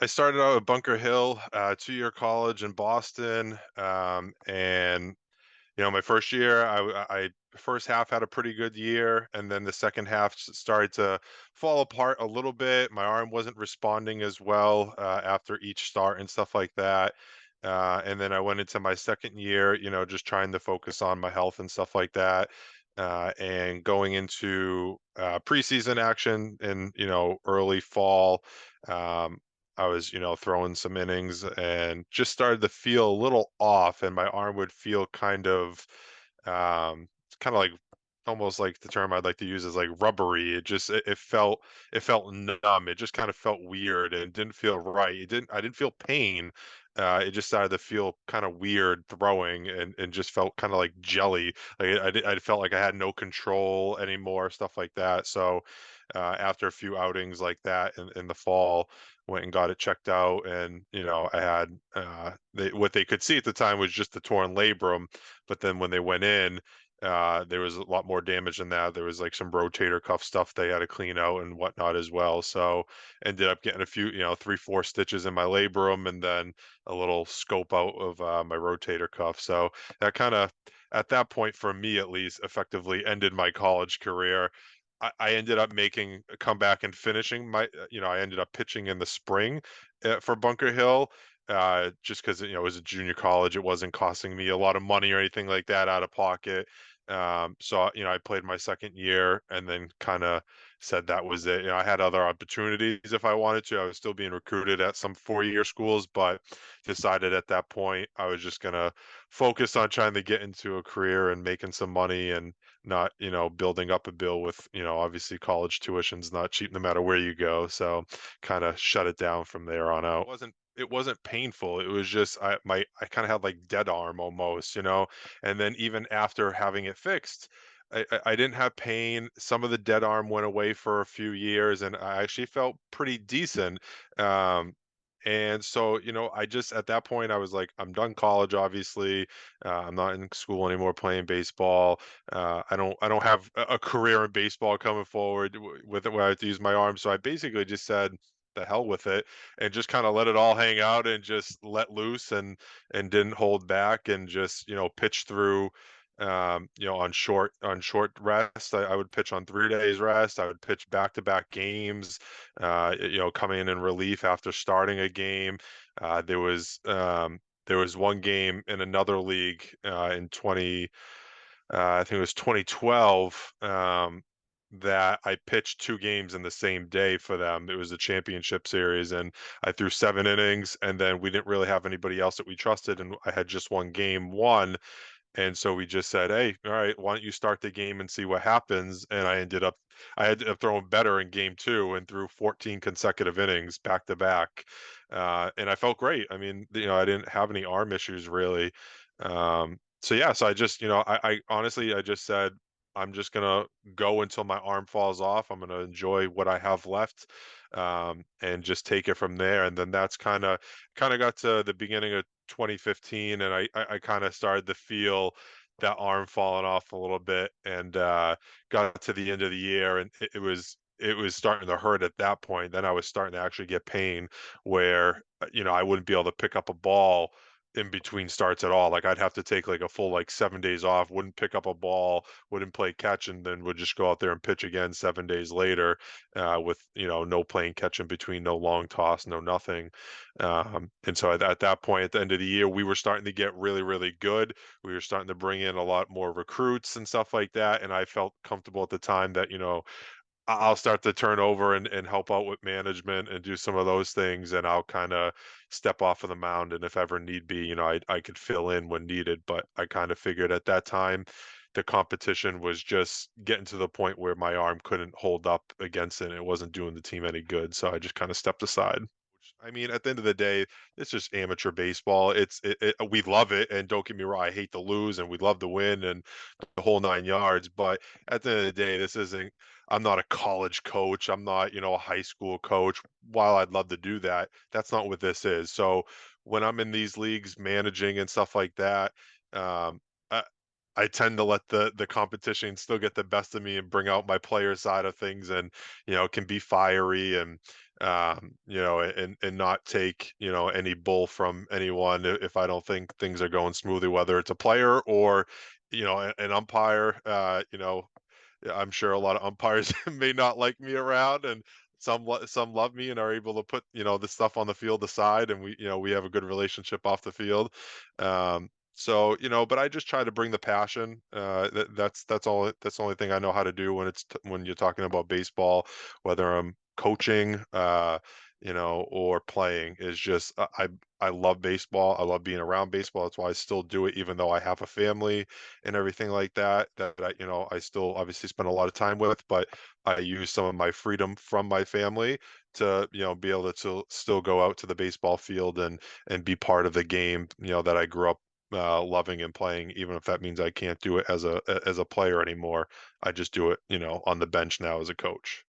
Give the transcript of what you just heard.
I started out at Bunker Hill, 2-year college in Boston, and my first year, I first half had a pretty good year, and then the second half started to fall apart a little bit. My arm wasn't responding as well after each start and stuff like that. And then I went into my second year, just trying to focus on my health and stuff like that. And going into preseason action in early fall. Um, I was, throwing some innings and just started to feel a little off, and my arm would feel kind of like almost like the term I'd like to use is like rubbery. It felt numb. It just kind of felt weird and didn't feel right. I didn't feel pain. It just started to feel kind of weird throwing and just felt kind of like jelly. I felt like I had no control anymore, stuff like that. So after a few outings like that in the fall, went and got it checked out, and I had what they could see at the time was just the torn labrum, but then when they went in, there was a lot more damage than that. There was like some rotator cuff stuff they had to clean out and whatnot as well. So ended up getting a few, 3, 4 stitches in my labrum, and then a little scope out of my rotator cuff. So that kind of, at that point, for me at least, effectively ended my college career. I ended up making a comeback and finishing I ended up pitching in the spring for Bunker Hill, just because it was a junior college. It wasn't costing me a lot of money or anything like that out of pocket. So I played my second year and then kind of said that was it. I had other opportunities if I wanted to. I was still being recruited at some 4-year schools, but decided at that point I was just gonna focus on trying to get into a career and making some money, and not, building up a bill with, obviously college tuition's not cheap no matter where you go. So kind of shut it down from there on out. It wasn't painful. It was just I kind of had like dead arm almost, and then even after having it fixed, I didn't have pain. Some of the dead arm went away for a few years, and I actually felt pretty decent. Um, and so, I just at that point I was like, I'm done college, obviously. I'm not in school anymore playing baseball. I don't have a career in baseball coming forward with it where I have to use my arm. So I basically just said, the hell with it, and just kind of let it all hang out and just let loose, and didn't hold back, and just pitch through on short rest. I would pitch on 3 days rest. I would pitch back-to-back games, coming in relief after starting a game. There was one game in another league in 20 I think it was 2012, that I pitched 2 games in the same day for them. It was a championship series, and I threw 7 innings, and then we didn't really have anybody else that we trusted, and I had just one game won, and so we just said, "Hey, all right, why don't you start the game and see what happens?" And I ended up throwing better in game 2 and threw 14 consecutive innings back to back. And I felt great. I mean, I didn't have any arm issues really. So yeah, so I just, I honestly, I just said, I'm just gonna go until my arm falls off. I'm gonna enjoy what I have left, and just take it from there. And then that's kind of got to the beginning of 2015, and I kind of started to feel that arm falling off a little bit, and got to the end of the year, and it was starting to hurt at that point. Then I was starting to actually get pain where I wouldn't be able to pick up a ball in between starts at all. Like I'd have to take like a full like 7 days off, wouldn't pick up a ball, wouldn't play catch, and then would just go out there and pitch again 7 days later, with no playing catch in between, no long toss, no nothing. And so at that point, at the end of the year, we were starting to get really, really good. We were starting to bring in a lot more recruits and stuff like that. And I felt comfortable at the time that, I'll start to turn over and help out with management and do some of those things. And I'll kind of step off of the mound. And if ever need be, I could fill in when needed. But I kind of figured at that time, the competition was just getting to the point where my arm couldn't hold up against it. And it wasn't doing the team any good. So I just kind of stepped aside. I mean, at the end of the day, it's just amateur baseball. We love it, and don't get me wrong, I hate to lose, and we'd love to win, and the whole 9 yards. But at the end of the day, this isn't. I'm not a college coach. I'm not, a high school coach. While I'd love to do that, that's not what this is. So when I'm in these leagues managing and stuff like that, um, I, I tend to let the competition still get the best of me and bring out my player side of things, and can be fiery, and and not take, any bull from anyone if I don't think things are going smoothly, whether it's a player or, an umpire. Yeah, I'm sure a lot of umpires may not like me around, and some love me and are able to put the stuff on the field aside, and we have a good relationship off the field. So but I just try to bring the passion. That's the only thing I know how to do when when you're talking about baseball, whether I'm coaching, or playing, is just I love baseball. I love being around baseball. That's why I still do it, even though I have a family and everything like that, that I still obviously spend a lot of time with, but I use some of my freedom from my family to, be able to still go out to the baseball field and be part of the game, that I grew up loving and playing, even if that means I can't do it as a player anymore. I just do it, on the bench now as a coach.